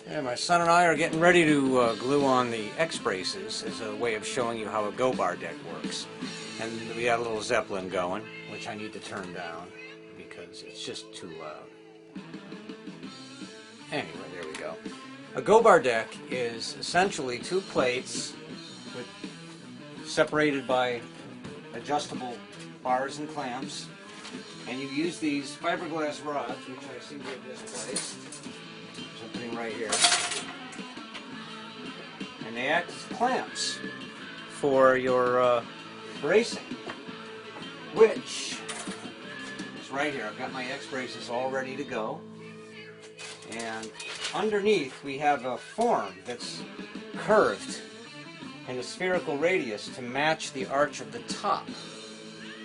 Yeah, my son and I are getting ready to glue on the X-braces as a way of showing you how a go-bar deck works. And we got a little Zeppelin going, which I need to turn down because it's just too loud. Anyway, there we go. A go-bar deck is essentially two plates separated by adjustable bars and clamps. And you use these fiberglass rods, which I seem to have misplaced. I'm putting right here. And they act as clamps for your bracing, which is right here. I've got my X-braces all ready to go. And underneath we have a form that's curved in a spherical radius to match the arch of the top.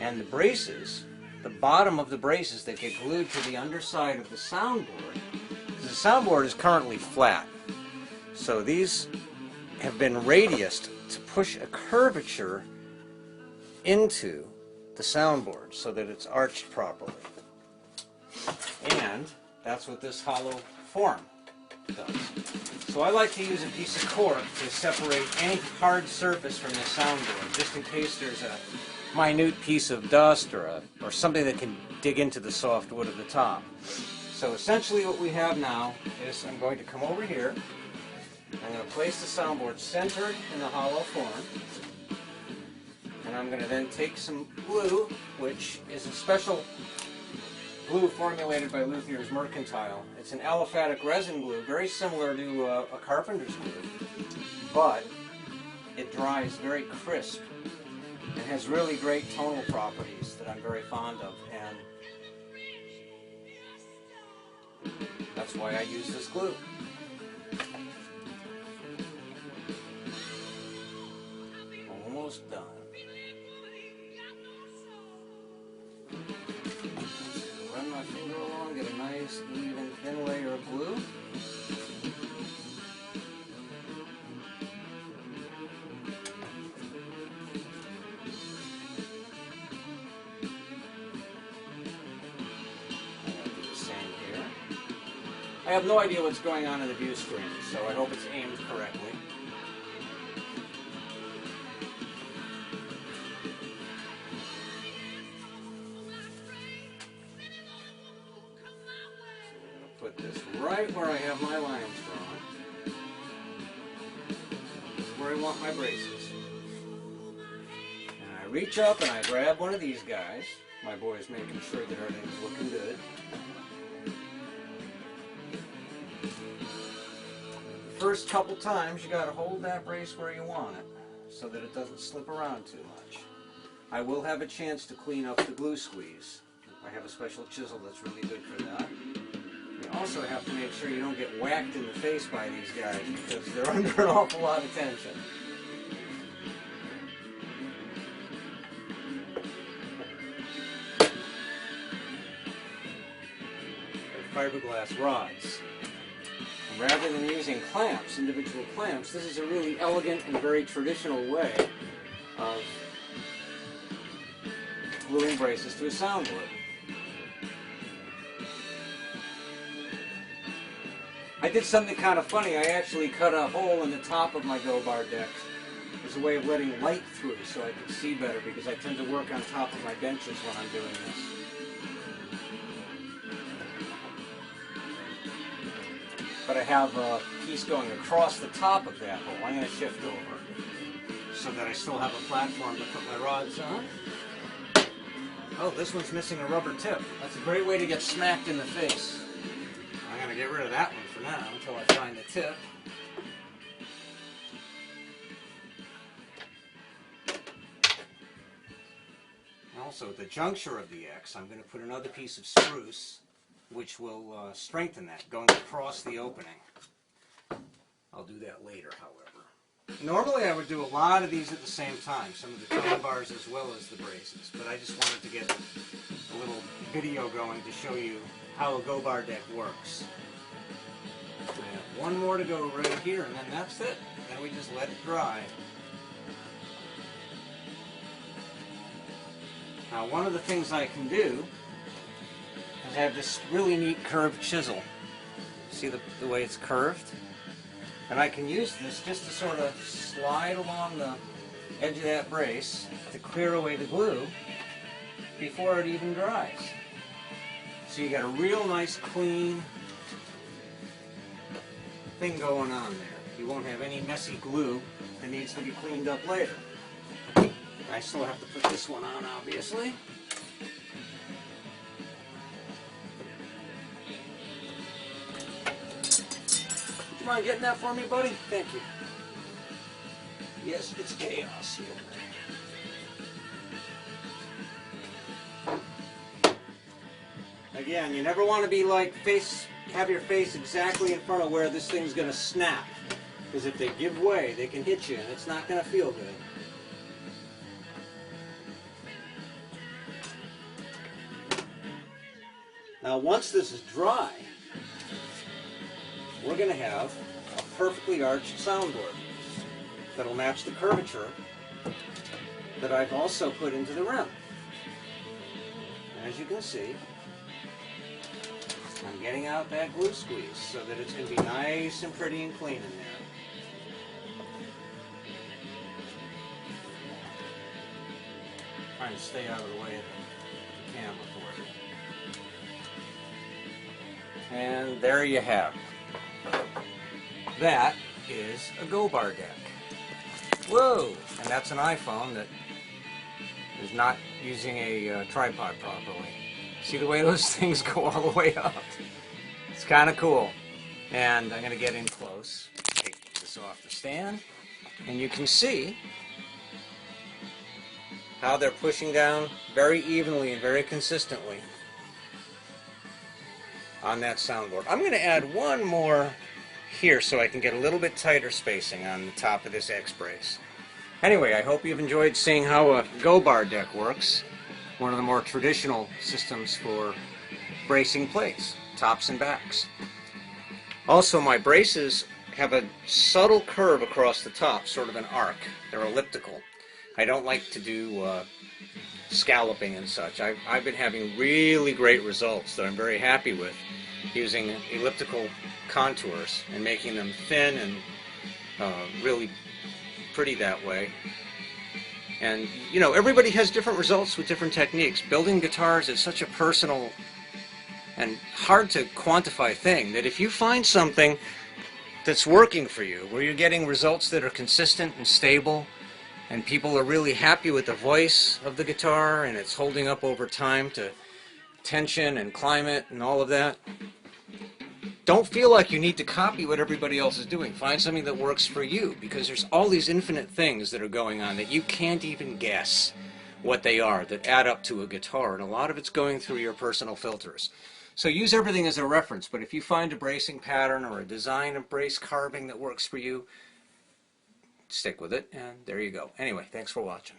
And the braces, the bottom of the braces that get glued to the underside of the soundboard, the soundboard is currently flat. So these have been radiused to push a curvature into the soundboard so that it's arched properly. And that's what this hollow form does. So I like to use a piece of cork to separate any hard surface from the soundboard, just in case there's a minute piece of dust or something that can dig into the soft wood of the top. So essentially what we have now is I'm going to come over here, I'm going to place the soundboard centered in the hollow form, and I'm going to then take some glue, which is a special glue formulated by Luthier's Mercantile. It's an aliphatic resin glue, very similar to a carpenter's glue, but it dries very crisp and has really great tonal properties that I'm very fond of, and that's why I use this glue. Almost done. Run my finger along, get a nice, even, thin layer of glue. I have no idea what's going on in the view screen, so I hope it's aimed correctly. So I'm going to put this right where I have my lines drawn. This is where I want my braces. And I reach up and I grab one of these guys. My boy's making sure that everything's looking good. First couple times you got to hold that brace where you want it so that it doesn't slip around too much. I will have a chance to clean up the glue squeeze. I have a special chisel that's really good for that. You also have to make sure you don't get whacked in the face by these guys because they're under an awful lot of tension. They're fiberglass rods. Rather than using clamps, individual clamps, this is a really elegant and very traditional way of gluing braces to a soundboard. I did something kind of funny. I actually cut a hole in the top of my go-bar deck as a way of letting light through so I could see better, because I tend to work on top of my benches when I'm doing this. But I have a piece going across the top of that hole. I'm going to shift over so that I still have a platform to put my rods on. Oh, this one's missing a rubber tip. That's a great way to get smacked in the face. I'm going to get rid of that one for now until I find the tip. Also, at the juncture of the X, I'm going to put another piece of spruce, which will strengthen that, going across the opening. I'll do that later, however. Normally I would do a lot of these at the same time, some of the tone bars as well as the braces, but I just wanted to get a little video going to show you how a go-bar deck works. I have one more to go right here, and then that's it. Then we just let it dry. Now, one of the things I can do is have this really neat curved chisel. See the way it's curved? And I can use this just to sort of slide along the edge of that brace to clear away the glue before it even dries. So you got a real nice clean thing going on there. You won't have any messy glue that needs to be cleaned up later. I still have to put this one on, obviously. Would you mind getting that for me, buddy? Thank you. Yes, it's chaos here. Again, you never want to be like have your face exactly in front of where this thing's going to snap. Because if they give way, they can hit you and it's not going to feel good. Now once this is dry, we're going to have a perfectly arched soundboard that'll match the curvature that I've also put into the rim. As you can see, I'm getting out that glue squeeze so that it's going to be nice and pretty and clean in there. Trying to stay out of the way of the camera for you. And there you have it. That is a Go-Bar deck. Whoa! And that's an iPhone that is not using a tripod properly. See the way those things go all the way up? It's kind of cool. And I'm going to get in close, take this off the stand, and you can see how they're pushing down very evenly and very consistently on that soundboard. I'm going to add one more here so I can get a little bit tighter spacing on the top of this X-brace. Anyway, I hope you've enjoyed seeing how a Go-Bar deck works. One of the more traditional systems for bracing plates, tops and backs. Also, my braces have a subtle curve across the top, sort of an arc. They're elliptical. I don't like to do scalloping and such. I've been having really great results that I'm very happy with using elliptical contours and making them thin and really pretty that way. And you know, everybody has different results with different techniques. Building guitars is such a personal and hard to quantify thing that if you find something that's working for you, where you're getting results that are consistent and stable, and people are really happy with the voice of the guitar, and it's holding up over time to tension and climate and all of that, don't feel like you need to copy what everybody else is doing. Find something that works for you, because there's all these infinite things that are going on that you can't even guess what they are that add up to a guitar, and a lot of it's going through your personal filters. So use everything as a reference, but if you find a bracing pattern or a design of brace carving that works for you, stick with it, and there you go. Anyway, thanks for watching.